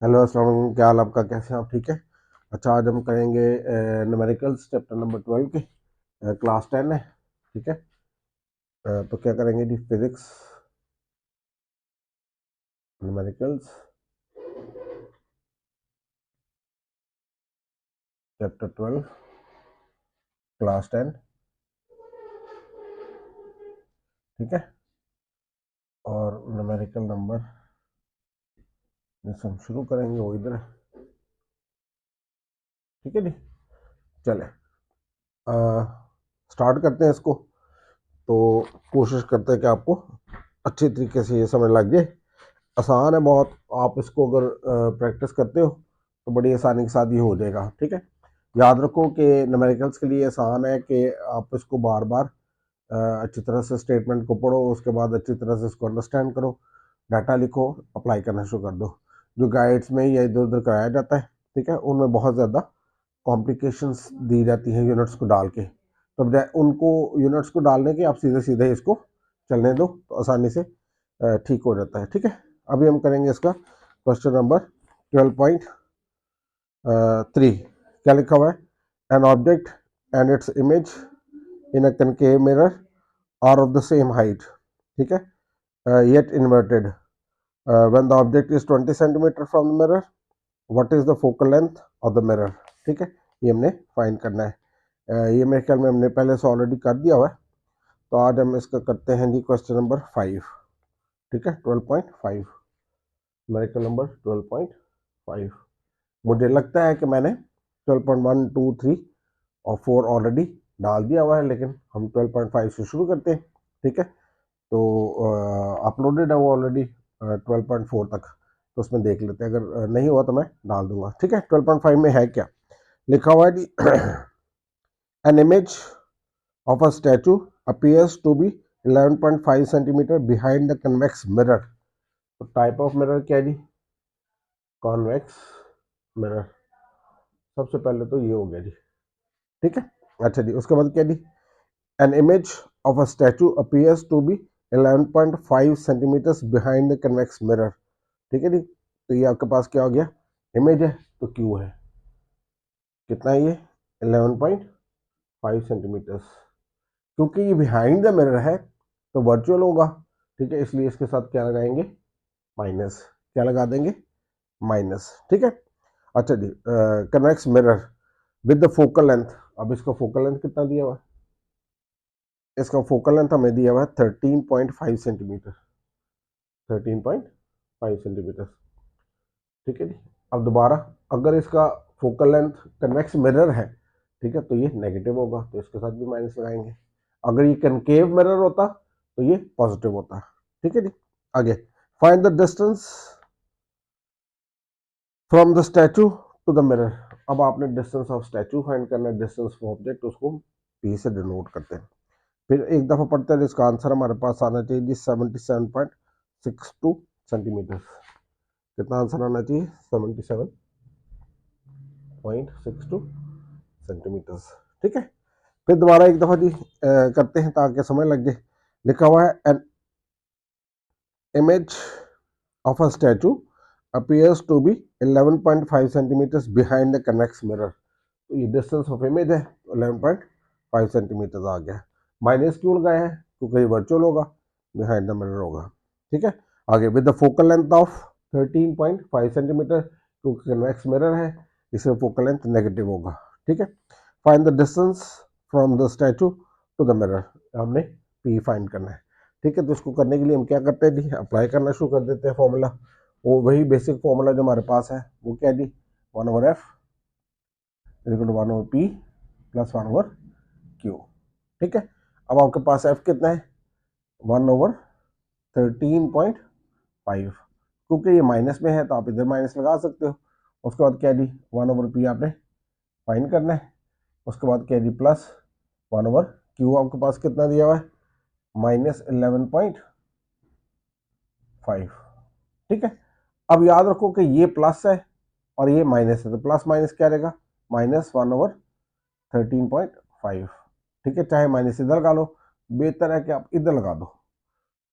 Hello अस्सलाम वालेकुम, क्या हाल आपका, कैसे हैं आप? ठीक है। अच्छा, आज हम करेंगे न्यूमेरिकल्स चैप्टर नंबर 12 के, क्लास 10 है। ठीक है। तो क्या करेंगे जी? Physics numericals chapter 12 class 10। ठीक है। और न्यूमेरिकल नंबर जिससे हम शुरू करेंगे वो इधर है। ठीक है जी। चले स्टार्ट करते हैं इसको। तो कोशिश करते हैं कि आपको अच्छे तरीके से ये समझ लग जाए। आसान है बहुत। आप इसको अगर प्रैक्टिस करते हो तो बड़ी आसानी के साथ ये हो जाएगा। ठीक है। याद रखो कि न्यूमेरिकल्स के लिए आसान है कि आप इसको बार बार अच्छी तरह से स्टेटमेंट को पढ़ो, उसके बाद अच्छी तरह से इसको अंडरस्टैंड करो, डाटा लिखो, अप्लाई करना शुरू कर दो। जो गाइड्स में या इधर उधर कराया जाता है, ठीक है, उनमें बहुत ज़्यादा कॉम्प्लिकेशंस दी जाती हैं यूनिट्स को डाल के। तो बजाय उनको यूनिट्स को डालने के आप सीधे सीधे इसको चलने दो तो आसानी से ठीक हो जाता है। ठीक है। अभी हम करेंगे इसका क्वेश्चन नंबर 12.3। क्या लिखा हुआ है? An object and its image in a concave mirror are of the same height. ठीक है। Yet inverted when the object is 20 centimetre from the mirror, what is the focal length of the mirror. ठीक है। ये हमने find करना है। ये मेरे ख्याल में हमने पहले से ऑलरेडी कर दिया हुआ है। तो आज हम इसका करते हैं जी क्वेश्चन नंबर 5। ठीक है। 12.5, न्यूमेरिकल नंबर 12.5। मुझे लगता है कि मैंने 12.1, 2, 3 और 4 ऑलरेडी डाल दिया हुआ है, लेकिन हम 12.5 से शुरू करते हैं। ठीक है। तो अपलोडेड है वो ऑलरेडी 12.4 तक। तो उसमें देख लेते हैं, अगर नहीं हुआ तो मैं डाल दूंगा। ठीक है। 12.5 में है क्या लिखा हुआ है जी? An image of a statue appears to be 11.5 centimeter behind the convex mirror। तो टाइप ऑफ मिरर क्या है जी? Convex mirror. सबसे पहले तो ये हो गया जी। ठीक है। अच्छा जी, उसके बाद क्या जी? An image of a statue appears to be 11.5 centimetres behind the convex mirror. ठीक है जी। तो ये आपके पास क्या हो गया? इमेज है तो क्यू है। कितना है ये? 11.5 सेंटीमीटर्स। क्योंकि ये बिहाइंड द मिरर है तो वर्चुअल होगा। ठीक है। इसलिए इसके साथ क्या लगाएंगे? माइनस। क्या लगा देंगे? माइनस। ठीक है। अच्छा जी, convex mirror with the focal length. अब इसका फोकल लेंथ कितना दिया हुआ है? इसका फोकल लेंथ हमें दिया हुआ है 13.5 सेंटीमीटर। 13.5 सेंटीमीटर। ठीक है जी। अब दोबारा, अगर इसका फोकल लेंथ कन्वेक्स मिरर है, ठीक है, तो ये नेगेटिव होगा, तो इसके साथ भी माइनस लगाएंगे। अगर ये कनकेव मिरर होता तो ये पॉजिटिव होता। ठीक है जी। आगे, find the distance from the statue to the mirror. अब आपने डिस्टेंस ऑफ स्टैचू फाइंड करना है, डिस्टेंस ऑफ ऑब्जेक्ट उसको पी से डिनोट करते हैं। फिर एक दफा पढ़ते हैं, इसका आंसर हमारे पास आना चाहिए जी 77.62 सेंटीमीटर। कितना आंसर आना चाहिए? 77.62 सेंटीमीटर। ठीक है। फिर दोबारा एक दफा जी करते हैं ताकि समझ लग जाए। लिखा हुआ है an image of a statue appears to be 11.5 centimeters behind the convex mirror। तो ये डिस्टेंस ऑफ इमेज है, 11.5 सेंटीमीटर आ गया। माइनस क्यों लगाया है? क्योंकि ये वर्चुअल होगा, बिहाइंड द मिरर होगा। ठीक है। आगे, with the focal length of 13.5 centimetre, क्योंकि कन्वेक्स मिरर है इसमें फोकल लेंथ नेगेटिव होगा। ठीक है। Find the distance from the statue to the mirror. हमने पी फाइंड करना है। ठीक है। तो इसको करने के लिए हम क्या करते हैं जी? अप्लाई करना शुरू कर देते हैं फॉर्मूला। वो वही बेसिक फॉर्मूला जो हमारे पास है, वो क्या जी? 1/f equal to 1/p plus 1/q। ठीक है। अब आपके पास f कितना है? 1/13.5। क्योंकि ये माइनस में है तो आप इधर माइनस लगा सकते हो। उसके बाद क्या जी? 1/p आपने फाइंड करना है। उसके बाद क्या जी? Plus 1/q। आपके पास कितना दिया हुआ है? -11.5। ठीक है। अब याद रखो कि ये प्लस है और ये माइनस है, तो प्लस माइनस क्या रहेगा? -1/13.5। ठीक है। चाहे माइनस इधर लगा लो, बेहतर है कि आप इधर लगा दो।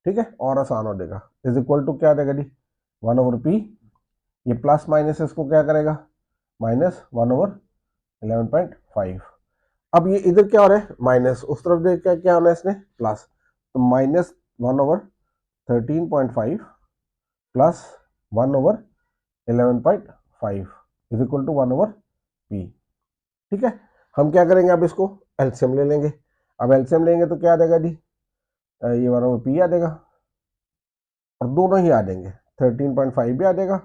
ठीक है, और आसान हो जाएगा। इज इक्वल टू क्या रहेगा जी? 1/p ये प्लस माइनस इसको क्या करेगा, -1/11.5। अब ये इधर क्या हो रहा है, माइनस, उस तरफ देख क्या क्या होना है इसने, प्लस, तो -1/13.5 plus 1/11.5 is equal to 1/p। ठीक है, हम क्या करेंगे, अब इसको एलसीएम ले लेंगे। अब एलसीएम लेंगे तो क्या आ जाएगा जी, ये 1/p आ जाएगा, और दोनों ही आ जाएंगे, 13.5 भी आ जाएगा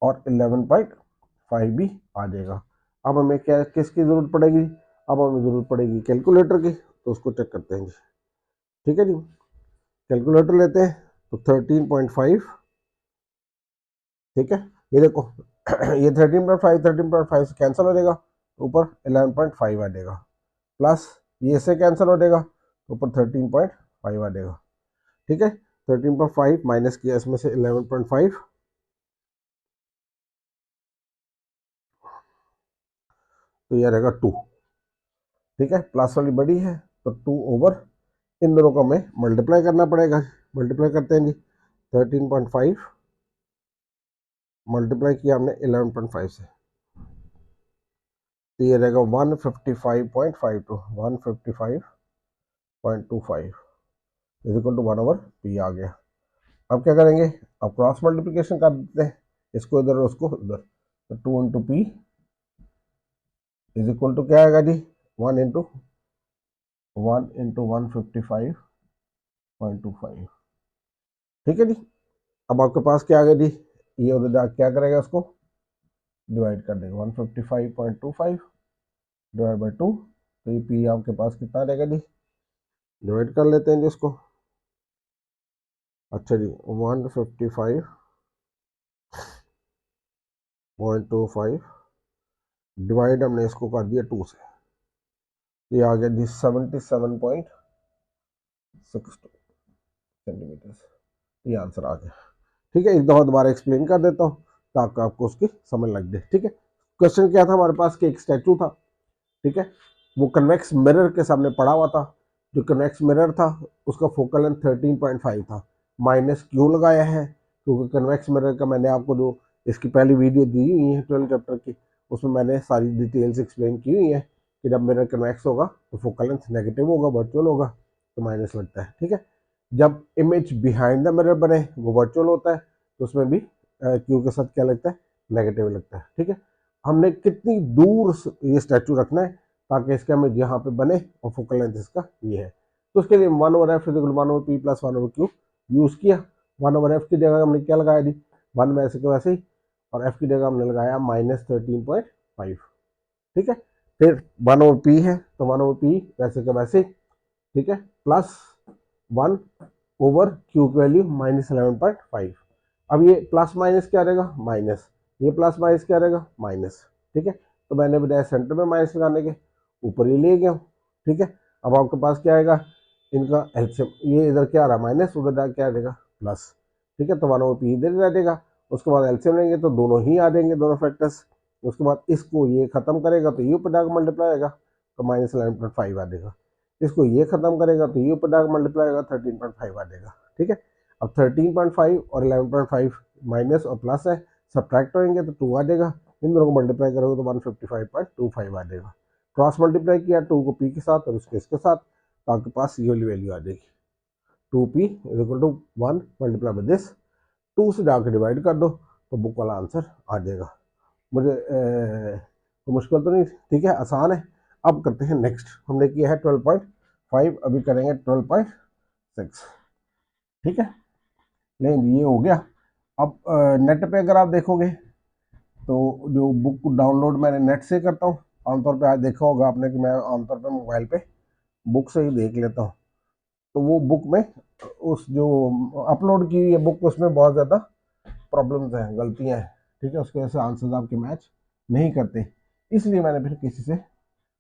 और 11.5 भी आ जाएगा। अब हमें क्या किसकी जरूरत पड़ेगी, अब हमें जरूरत पड़ेगी कैलकुलेटर की, तो उसको चेक करते हैं जी। ठीक है जी, कैलकुलेटर लेते हैं, तो 13.5, ठीक है, ये देखो ये 13.5 से कैंसिल हो जाएगा, ऊपर 11.5 आ जाएगा, प्लस ये इससे कैंसिल हो जाएगा, ऊपर 13.5 आ जाएगा। ठीक है, 13.5 माइनस किया इसमें से 11.5, तो यह रहेगा 2। ठीक है, प्लस वाली बड़ी है, तो 2 इन दोनों को हमें मल्टीप्लाई करना पड़ेगा। मल्टीप्लाई करते हैं जी, 13.5 मल्टीप्लाई किया हमने 11.5 से, तो ये रहेगा 155.52, 155.25 इज इक्वल टू 1/p आ गया। अब क्या करेंगे, अब क्रॉस मल्टीप्लिकेशन कर देते हैं, इसको इधर उसको इधर, तो 2 × p इज इक्वल टू क्या आएगा जी, 1 × 155.25। ठीक है जी, अब आपके पास क्या आ गया जी, ये उधर जा क्या करेगा, उसको डिवाइड कर देगा, 155.25 डिवाइड बाई 2, तो ये पी आपके पास कितना रहेगा जी, डिवाइड कर लेते हैं जी इसको। अच्छा जी, 155.25 डिवाइड हमने इसको कर दिया 2 से, ये आ गया जी 77.62 सेंटीमीटर, ये आंसर आ गया। ठीक है, एक दफा दोबारा एक्सप्लेन कर देता हूँ ताकि आपको उसकी समझ लग जाए। ठीक है, क्वेश्चन क्या था हमारे पास कि एक स्टैचू था, ठीक है, वो कन्वेक्स मिरर के सामने पड़ा हुआ था। जो कन्वेक्स मिरर था उसका फोकल लेंथ 13.5 था। माइनस क्यों लगाया है, क्योंकि कन्वेक्स मिरर का मैंने आपको जो इसकी पहली वीडियो दी हुई है 12 चैप्टर की, उसमें मैंने सारी डिटेल्स एक्सप्लेन की हुई है कि जब मिरर कन्वेक्स होगा तो फोकल लेंथ नेगेटिव होगा, वर्चुअल होगा, तो माइनस लगता है। ठीक है, जब इमेज बिहाइंड द मिरर बने वो वर्चुअल होता है, तो उसमें भी क्यू के साथ क्या लगता है, नेगेटिव लगता है। ठीक है, हमने कितनी दूर ये स्टैचू रखना है ताकि इसका इमेज यहाँ पे बने और फोकल लेंथ इसका ये है, तो उसके लिए 1/f = 1/p + 1/q यूज किया। 1/f की जगह हमने क्या लगाया जी, 1 वैसे के वैसे ही, और f की जगह हमने लगाया -13.5। ठीक है, फिर 1/p है तो 1/p वैसे के वैसे, ठीक है, प्लस 1/q की वैल्यू -11.5। अब ये प्लस माइनस क्या रहेगा, माइनस, ये प्लस माइनस क्या रहेगा, माइनस। ठीक है, तो मैंने बजाय सेंटर में माइनस लगाने के ऊपर ही ले गया हूँ। ठीक है, अब आपके पास क्या आएगा, इनका एलसीएम, ये इधर क्या आ रहा है माइनस, उधर क्या आ जाएगा प्लस। ठीक है, तो 1/p इधर रह जाएगा, उसके बाद एलसीएम लेंगे तो दोनों ही आ जाएंगे, दोनों फैक्टर्स। उसके बाद इसको ये खत्म करेगा तो ये ऊपर जाकर मल्टीप्लाई आएगा, तो -11.5 आ जाएगा। इसको ये खत्म करेगा तो ये ऊपर जाकर मल्टीप्लाई आएगा, 13.5 आ जाएगा। ठीक है, अब 13.5 और 11.5 माइनस और प्लस है, सब्ट्रैक्ट होंगे तो 2 आ जाएगा, इन दोनों को मल्टीप्लाई करोगे तो 155.25 आ जाएगा। क्रॉस मल्टीप्लाई किया 2 को p के साथ और उसके इसके साथ, तो आपके पास ये वाली वैल्यू आ जाएगी, 2p = 1 मल्टीप्लाई बाय दिस, 2 से जाकर डिवाइड कर दो तो बुक वाला आंसर आ जाएगा। मुझे तो मुश्किल तो नहीं, ठीक है, आसान है। अब करते हैं नेक्स्ट, हमने किया है 12.5, अभी करेंगे 12.6। ठीक है, नहीं ये हो गया। अब नेट पे अगर आप देखोगे तो जो बुक डाउनलोड मैंने नेट से करता हूँ, आमतौर पे आज देखा होगा आपने कि मैं आमतौर पे मोबाइल पे बुक से ही देख लेता हूँ, तो वो बुक में उस जो अपलोड की हुई है बुक, उसमें बहुत ज़्यादा प्रॉब्लम्स हैं, गलतियाँ हैं। ठीक है, उसकी वजह से आंसर्स आपके मैच नहीं करते, इसलिए मैंने फिर किसी से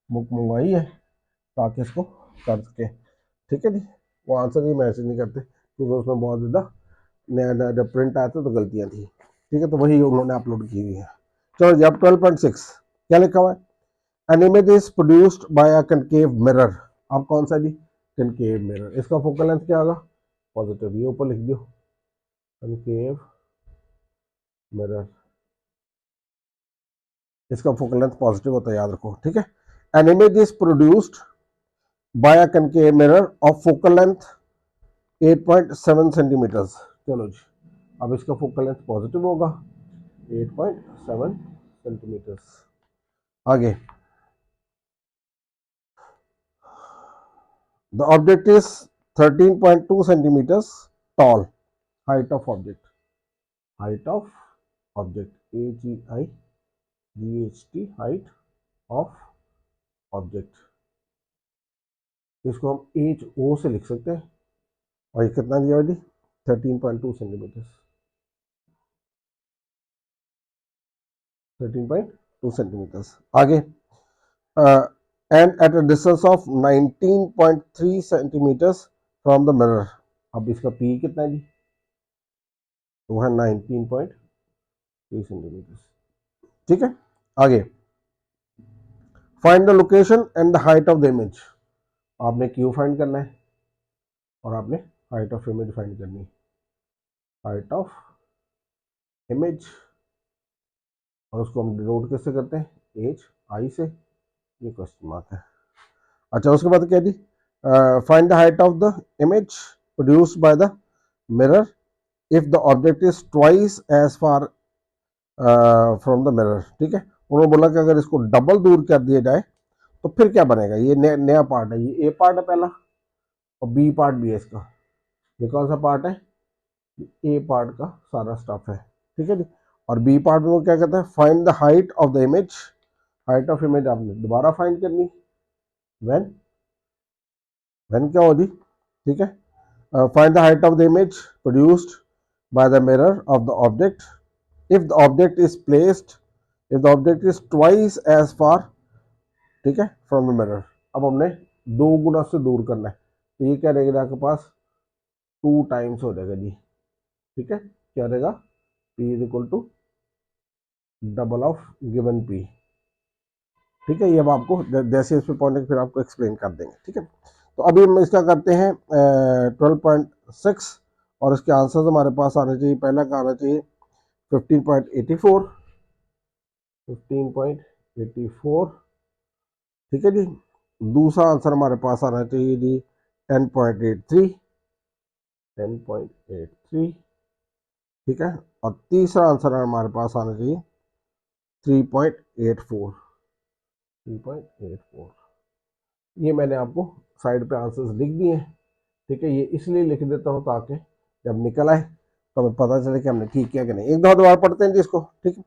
बुक मंगवाई है ताकि इसको कर सके। ठीक है जी, वो आंसर ही मैच नहीं करते क्योंकि उसमें बहुत ज़्यादा नया नया जब प्रिंट आया था तो गलतियाँ थी। ठीक है, तो वही उन्होंने अपलोड की हुई है। चलो जी, अब 12.6 क्या लिखा हुआ है, an image is produced by a concave mirror. अब कौन सा जी, कनकेव मिरर, इसका फोकल लेंथ क्या होगा, पॉजिटिव, ये ऊपर लिख दो कनकेव मिरर। इसका फोकल लेंथ पॉजिटिव होता है, याद रखो, ठीक है। An image is produced by a concave mirror of focal length 8.7 centimetres. चलो जी, अब इसका फोकल लेंथ पॉजिटिव होगा 8.7 सेंटीमीटर्स। आगे, the object is 13.2 centimetres tall. Height of object, height of object, AGIGHT, height of object, इसको हम HO से लिख सकते हैं। और ये कितना दिया जी, 13.2 सेंटीमीटर, 13.2 सेंटीमीटर्स। आगे, and at a distance of 19.3 centimetres from the mirror. अब इसका पी कितना है जी, वो है 19.3 सेंटीमीटर, ठीक है। आगे, find the location and the height of the image. आपने क्यू फाइंड करना है और आपने हाइट ऑफ इमेज फाइंड करनी है। हाइट ऑफ इमेज, और उसको हम डिनोट कैसे करते हैं, HI से, ये क्वेश्चन मार्क है। अच्छा, उसके बाद क्या जी, find the height of the image produced by the mirror if the object is twice as far from the mirror, ठीक है। उन्होंने बोला कि अगर इसको डबल दूर कर दिया जाए तो फिर क्या बनेगा। ये नया पार्ट है, ये ए पार्ट है पहला और बी पार्ट भी है इसका। ये कौन सा पार्ट है, ए पार्ट का सारा स्टफ है, ठीक है जी। और बी पार्ट में वो क्या कहता है, find the height of the image. Height of image आपने दोबारा फाइंड करनी, व्हेन क्या होगी, ठीक है। Find the height of the image produced by the mirror of the object if the object is placed, if the object is twice as far, ठीक है, from the mirror. अब हमने 2 गुना से दूर करना है, तो ये क्या रहेगा आपके पास, 2 टाइम्स हो जाएगा जी, ठीक है। क्या रहेगा, P is equal to double of given P, ठीक है। ये अब आपको जैसे इस पे पहुंचे फिर आपको एक्सप्लेन कर देंगे, ठीक है। तो अभी हम इसका करते हैं 12.6 और इसके आंसर्स हमारे पास आने चाहिए। पहला का आना चाहिए 15.84, 15.84, ठीक है जी। दूसरा आंसर हमारे पास आना चाहिए जी 10.83, 10.83, ठीक है। और तीसरा आंसर हमारे पास आना चाहिए 3.84, 3.84। ये मैंने आपको साइड पे आंसर्स लिख दिए हैं, ठीक है। ये इसलिए लिख देता हूँ ताकि जब निकल आए तो हमें पता चले कि हमने ठीक किया कि नहीं। एक दो दोबारा पढ़ते हैं जिसको, ठीक है।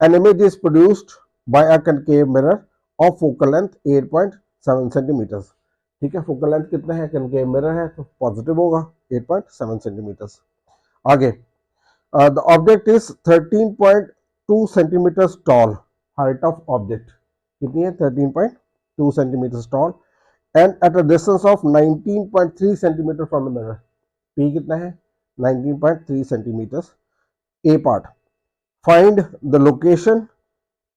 An image is produced by a concave mirror of focal length 8.7 centimetres, ठीक है। फोकल लेंथ कितना है, कनकेव मिरर है तो पॉजिटिव होगा 8.7 सेंटीमीटर्स। आगे, the object is 13.2 centimetres tall. Height of object कितनी है, 13.2 centimetres tall and at a distance of 19.3 centimetre from the mirror. P कितना है, 19.3 centimetres. A part, find the location,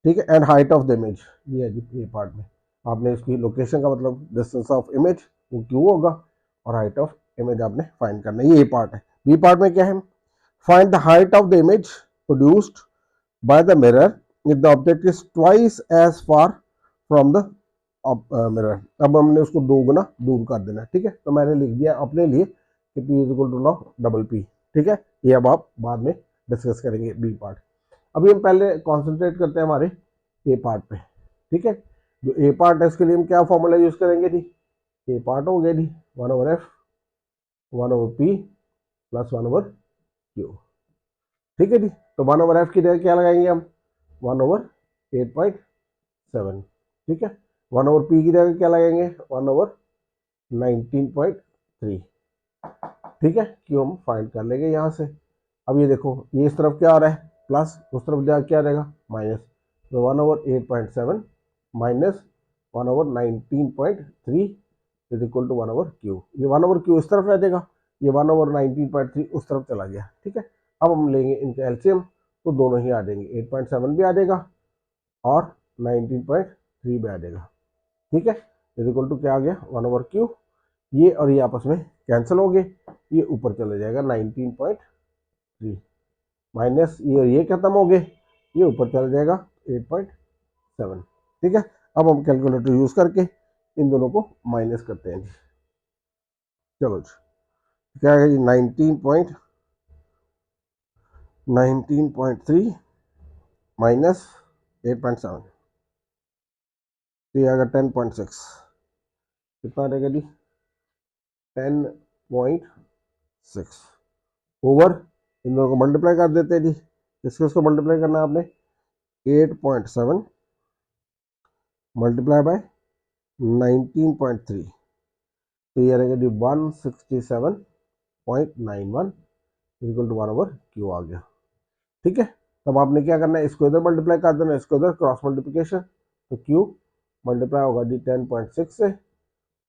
ठीक है, and height of the image. ये है जी ए part में आपने इसकी लोकेशन का मतलब डिस्टेंस ऑफ इमेज वो क्यों होगा, और हाइट ऑफ इमेज आपने फाइंड करना है। ये ए पार्ट है। बी पार्ट में क्या है, find the height of the image produced by the mirror if the object is twice as far from the mirror. अब हमने उसको 2 गुना दूर कर देना, ठीक है। तो मैंने लिख दिया अपने लिए कि P is equal to law double P, ठीक है। ये अब आप बाद में डिस्कस करेंगे बी पार्ट। अभी हम पहले कॉन्सेंट्रेट करते हैं हमारे ए पार्ट पे, ठीक है। जो ए पार्ट है इसके लिए हम क्या फॉर्मूला यूज करेंगे जी, ए पार्ट हो गया जी 1/f 1/p प्लस 1/q, ठीक है जी। तो 1/f की जगह क्या लगाएंगे हम, 1/8.7, ठीक है। 1/p की जगह क्या लगाएंगे, 1/19.3, ठीक है। क्यों हम फाइंड कर लेंगे यहाँ से। अब ये देखो, ये इस तरफ क्या आ रहा है प्लस, उस तरफ जाकर क्या रहेगा माइनस। तो 1/8.7 minus 1/19.3 is equal to 1/q। ये 1/q इस तरफ रह जाएगा, ये 1/19.3 उस तरफ चला गया, ठीक है। अब हम लेंगे इनके एलसीएम तो दोनों ही आ जाएंगे, 8.7 भी आ जाएगा और 19.3 भी आ जाएगा, ठीक है। इज इक्वल टू क्या आ गया 1/q। ये और ये आपस में कैंसिल हो गए, ये ऊपर चले जाएगा 19.3 माइनस ये और ये खत्म हो गए, ये ऊपर चला जाएगा 8.7, 7। ठीक है, अब हम कैलकुलेटर यूज करके इन दोनों को माइनस करते हैं। चलो जी, क्या है जी, 19.3 माइनस 8.7, तो ये आएगा 10.6। कितना रहेगा जी, 10.6 ओवर, इन दोनों को मल्टीप्लाई कर देते हैं जी। किसको इसको मल्टीप्लाई करना है आपने, 8.7 मल्टीप्लाई बाय 19.3, तो ये रहेगा जी 167.91 इक्वल टू 1/q आ गया। ठीक है, तब आपने क्या करना है, इसको इधर मल्टीप्लाई कर देना, इसको इधर क्रॉस मल्टीप्लिकेशन, तो q मल्टीप्लाई होगा जी 10.6 से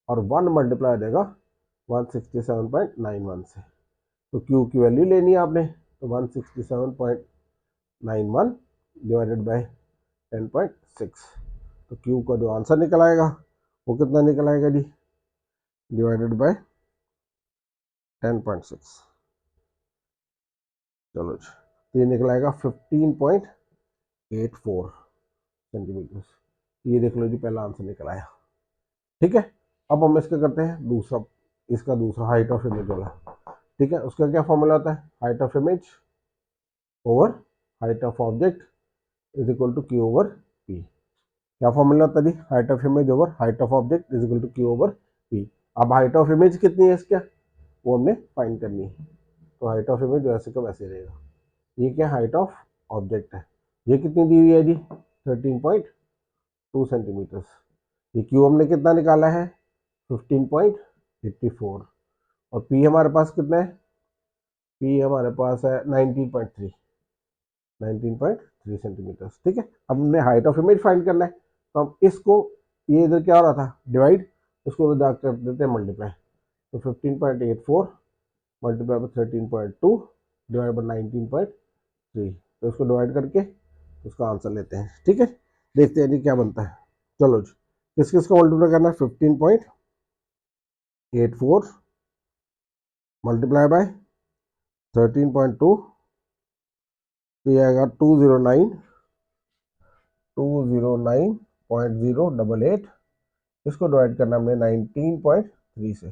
और 1 मल्टीप्लाई हो जाएगा 167.91 से। तो q की वैल्यू लेनी है आपने, तो 167.91 डिवाइडेड बाय 10.6, तो q का जो आंसर निकल आएगा वो कितना निकल आएगा जी, डिवाइडेड बाय 10.6। चलो जी, तो ये निकल आएगा 15.84 सेंटीमीटर। ये देख लो जी, पहला आंसर निकल आया। ठीक है, अब हम इसका करते हैं दूसरा, इसका दूसरा हाइट ऑफ इमेज वाला। ठीक है, उसका क्या फॉर्मूला होता है, height of image over height of object is equal to q over p. क्या फॉर्मूला होता है जी, height of image over height of object is equal to q over p. अब हाइट ऑफ इमेज कितनी है इसका, वो हमने फाइंड करनी है, तो हाइट ऑफ इमेज वैसे का वैसे रहेगा। ये क्या हाइट ऑफ ऑब्जेक्ट है, ये कितनी दी हुई है जी, 13.2 सेंटीमीटर। ये क्यू हमने कितना निकाला है, 15.84, और पी हमारे पास कितना है, पी हमारे पास है 19.3 सेंटीमीटर। ठीक है, अब हमने हाइट ऑफ इमेज फाइंड करना है, तो हम इसको, ये इधर क्या हो रहा था डिवाइड, इसको इधर कर देते हैं मल्टीप्लाई, तो 15.84 मल्टीप्लाई बाय 13.2 डिवाइड बाय 19.3, तो इसको डिवाइड करके उसका आंसर लेते हैं। ठीक है, देखते हैं जी क्या बनता है। चलो जी, किस किस को मल्टीप्लाई करना है, 15.84 मल्टीप्लाई बाय 13.2, तो ये आएगा 209.088, इसको डिवाइड करना हमने 19.3 से।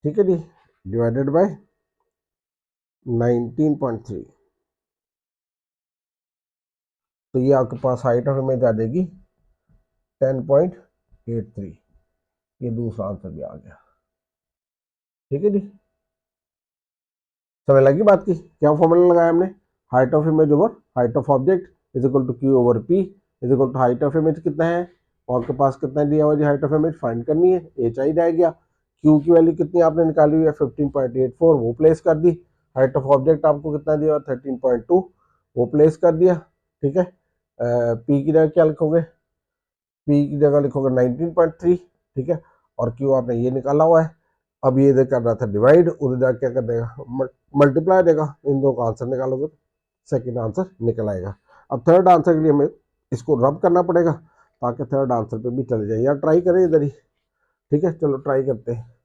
ठीक है जी, डिवाइडेड बाय 19.3, तो ये आपके पास हाइट ऑफ इमेज आ जाएगी 10.83। ये दूसरा आंसर भी आ गया। ठीक है जी, समझ लगी बात की, क्या फॉर्मूला लगाया हमने, height of image over height of object is equal to q over p is equal to height of image कितना है, और आपके पास कितना दिया हुआ जी, हाइट ऑफ इमेज फाइंड करनी है, ए चाहिए आ गया। क्यू की वैल्यू कितनी आपने निकाली हुई है 15.84, वो प्लेस कर दी। हाइट ऑफ ऑब्जेक्ट आपको कितना दिया हुआ 13.2, वो प्लेस कर दिया। ठीक है, पी की जगह क्या लिखोगे, पी की जगह लिखोगे 19.3। ठीक है, और क्यू आपने ये निकाला हुआ है। अब ये इधर कर रहा था डिवाइड, उधर जाकर क्या कर देगा, मल्टीप्लाई देगा, इन दो का आंसर निकालोगे तो सेकंड आंसर निकल आएगा। अब थर्ड आंसर के लिए हमें इसको रब करना पड़ेगा ताकि थर्ड आंसर पे भी चले जाए, या ट्राई करें इधर ही। ठीक है, चलो ट्राई करते हैं।